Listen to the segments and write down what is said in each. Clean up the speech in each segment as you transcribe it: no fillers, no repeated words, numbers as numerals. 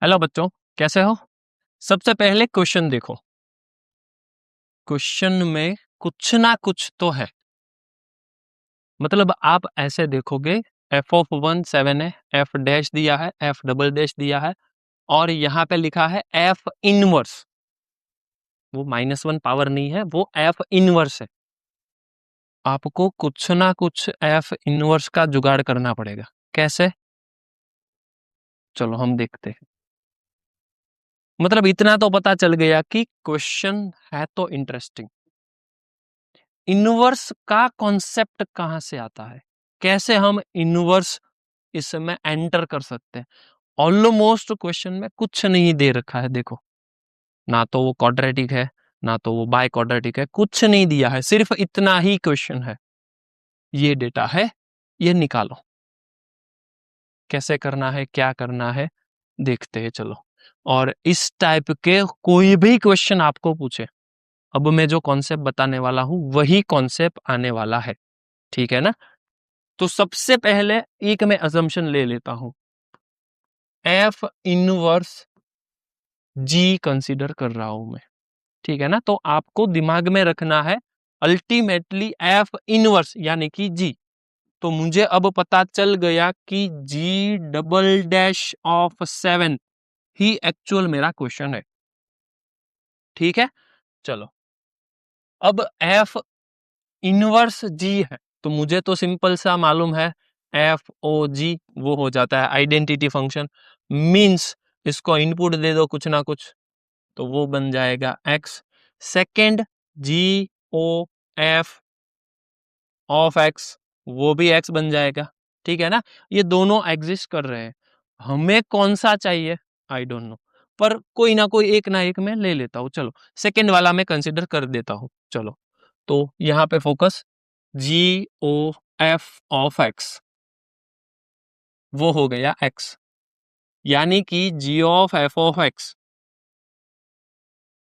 Hello बच्चों, कैसे हो? सबसे पहले क्वेश्चन देखो। क्वेश्चन में कुछ ना कुछ तो है। मतलब आप ऐसे देखोगे, एफ ऑफ 1 7 है, एफ डैश दिया है, एफ डबल डैश दिया है, और यहाँ पे लिखा है एफ इनवर्स। वो -1 पावर नहीं है, वो एफ इनवर्स है। आपको कुछ ना कुछ एफ इनवर्स का जुगाड़ करना पड़ेगा। कैसे? चलो हम देखते हैं। मतलब इतना तो पता चल गया कि क्वेश्चन है तो इंटरेस्टिंग। इनवर्स का कॉन्सेप्ट कहां से आता है? कैसे हम इनवर्स इसमें एंटर कर सकते हैं? ऑलमोस्ट क्वेश्चन में कुछ नहीं दे रखा है। देखो, ना तो वो क्वाड्रेटिक है, ना तो वो बाय क्वाड्रेटिक है, कुछ नहीं दिया है, सिर्फ इतना ही क्वेश्चन है। ये डेटा है, ये निकालो। कैसे करना है, क्या करना है, देखते हैं चलो। और इस टाइप के कोई भी क्वेश्चन आपको पूछे, अब मैं जो कॉन्सेप्ट बताने वाला हूं वही कॉन्सेप्ट आने वाला है। ठीक है ना? तो सबसे पहले एक मैं अजम्पशन ले लेता हूं, एफ इनवर्स जी कंसीडर कर रहा हूं मैं। ठीक है ना? तो आपको दिमाग में रखना है अल्टीमेटली एफ इनवर्स यानी कि जी। तो मुझे अब पता चल गया कि जी डबल डैश ऑफ 7 ही एक्चुअल मेरा क्वेश्चन है। ठीक है, चलो। अब एफ इनवर्स जी है तो मुझे तो सिंपल सा मालूम है, एफ ओ जी वो हो जाता है आइडेंटिटी फंक्शन। मींस इसको इनपुट दे दो कुछ ना कुछ, तो वो बन जाएगा X. Second, G O F of x, वो भी एक्स बन जाएगा। ठीक है ना? ये दोनों एग्जिस्ट कर रहे हैं। हमें कौन सा चाहिए, आई डोंट नो, पर कोई ना कोई एक ना एक मैं ले लेता हूं। चलो, सेकेंड वाला मैं कंसिडर कर देता हूं। चलो, तो यहां पे focus, g O F of x, वो हो गया एक्स, यानी कि g of F of x,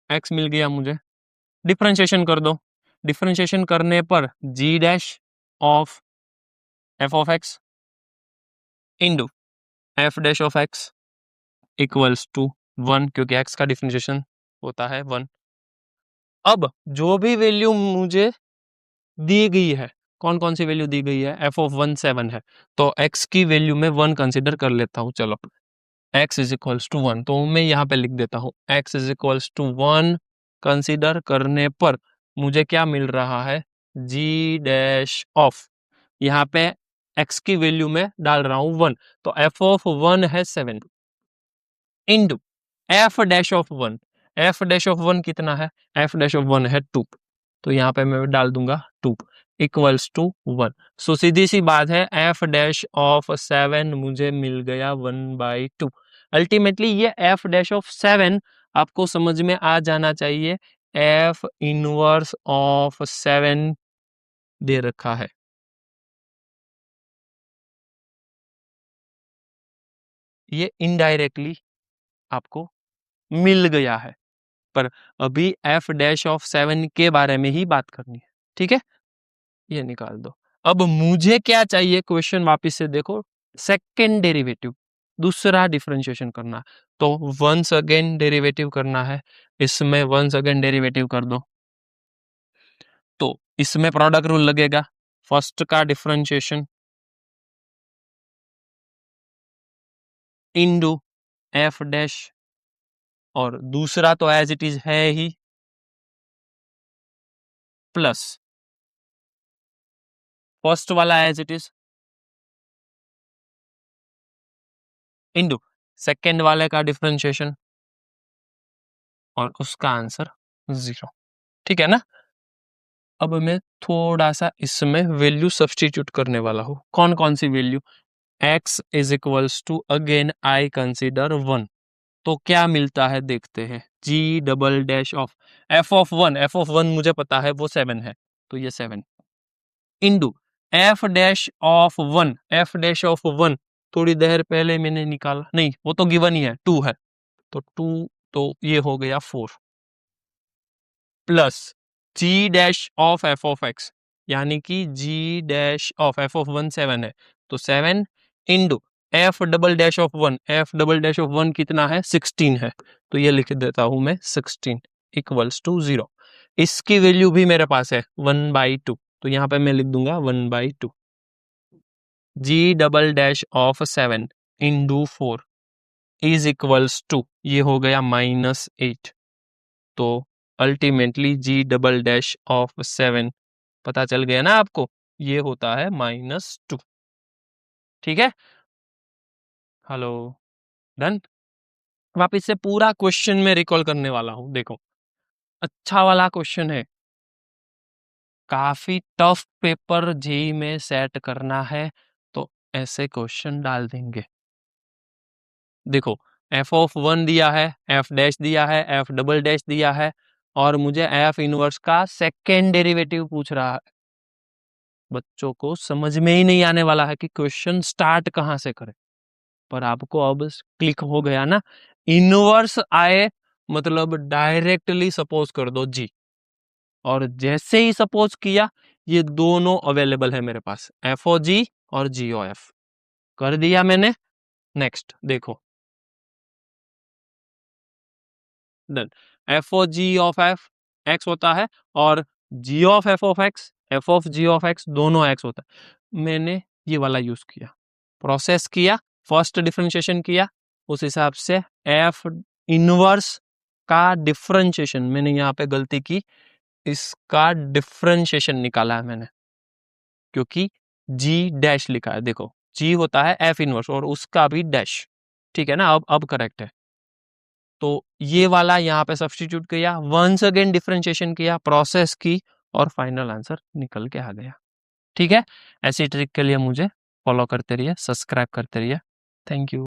x मिल गया मुझे। डिफरेंशिएशन कर दो। डिफरेंशिएशन करने पर g dash of F of x into f dash of x equals to 1, क्योंकि एक्स का डिफरेंशिएशन होता है 1। अब जो भी वैल्यू मुझे दी गई है, कौन कौन सी वैल्यू दी गई है? एफ ऑफ 1 7 है, तो एक्स की वैल्यू में 1 कंसिडर कर लेता हूं। चलो, x इज इक्वल्स टू 1, तो मैं यहाँ पे लिख देता हूँ x is equals to 1 consider करने पर मुझे क्या मिल रहा है? g डैश ऑफ, यहाँ पे x की वैल्यू में डाल रहा हूँ 1, तो f ऑफ 1 है 7 into f dash of 1। f dash of 1 कितना है? f डैश ऑफ 1 है 2, तो यहाँ पे मैं डाल दूंगा 2 इक्वल्स टू 1। सो सीधी सी बात है, f डैश ऑफ 7 मुझे मिल गया 1/2। अल्टीमेटली ये f डैश ऑफ 7 आपको समझ में आ जाना चाहिए, f इनवर्स ऑफ 7 दे रखा है। ये इनडायरेक्टली आपको मिल गया है, पर अभी f डैश ऑफ 7 के बारे में ही बात करनी है। ठीक है, ये निकाल दो। अब मुझे क्या चाहिए? क्वेश्चन वापस से देखो, सेकेंड डेरिवेटिव, दूसरा डिफरेंशिएशन करना, तो वंस अगेन डेरिवेटिव करना है। इसमें वंस अगेन डेरिवेटिव कर दो, तो इसमें प्रोडक्ट रूल लगेगा। फर्स्ट का डिफरेंशिएशन इनटू एफ डैश, और दूसरा तो एज इट इज है ही, प्लस फर्स्ट वाला as it is into second वाले का डिफरेंशिएशन, और उसका आंसर 0। ठीक है ना? अब मैं थोड़ा सा इसमें वैल्यू सब्सटीट्यूट करने वाला हूं। कौन कौन सी value? x is equals to again I consider 1, तो क्या मिलता है देखते हैं। g double dash of f of 1, f of 1 मुझे पता है वो 7 है, तो ये 7 into f dash of 1, f dash of 1 थोड़ी देर पहले मैंने निकाला, नहीं वो तो गिवन ही है, 2 है, तो 2, तो ये हो गया 4, plus G dash of F of X, यानी कि G dash of F of 1 7 है, तो 7 into F double dash of one, F double dash of one कितना है 16 है, तो ये लिख देता हूं मैं 16 इक्वल्स टू 0। इसकी वैल्यू भी मेरे पास है 1/2, तो यहाँ पे मैं लिख दूंगा 1/2। G double dash of 7 into 4 is equals to, ये हो गया -8। तो ultimately g double dash of 7 पता चल गया ना आपको, ये होता है -2। ठीक है, हेलो, डन। वापिस से पूरा क्वेश्चन में रिकॉल करने वाला हूं, देखो अच्छा वाला क्वेश्चन है, काफी टफ पेपर जेई में सेट करना है तो ऐसे क्वेश्चन डाल देंगे। देखो एफ ऑफ 1 दिया है, एफ डैश दिया है, एफ डबल डैश दिया है, और मुझे एफ इनवर्स का सेकेंड डेरिवेटिव पूछ रहा है। बच्चों को समझ में ही नहीं आने वाला है कि क्वेश्चन स्टार्ट कहां से करें, पर आपको अब क्लिक हो गया ना। इनवर्स आए मतलब डायरेक्टली सपोज कर दो जी, और जैसे ही सपोज किया ये दोनों अवेलेबल है मेरे पास, एफ ओ जी और जी ओ एफ, कर दिया मैंने। नेक्स्ट देखो, done. F o g of f x होता है, और g of x, f of g of x दोनों एक्स होता है। मैंने ये वाला यूज किया, प्रोसेस किया, फर्स्ट डिफरेंशिएशन किया, उस हिसाब से एफ इनवर्स का डिफरेंशिएशन, मैंने यहाँ पे गलती की, इसका डिफरेंशिएशन निकाला है मैंने, क्योंकि जी डैश लिखा है। देखो जी होता है एफ इनवर्स और उसका भी डैश, ठीक है ना। अब करेक्ट है, तो ये वाला यहाँ पे सब्स्टिट्यूट किया, वंस अगेन डिफरेंशिएशन किया, प्रोसेस की, और फाइनल आंसर निकल के आ गया। ठीक है, ऐसी ट्रिक के लिए मुझे फॉलो करते रहिए, सब्सक्राइब करते रहिए। Thank you.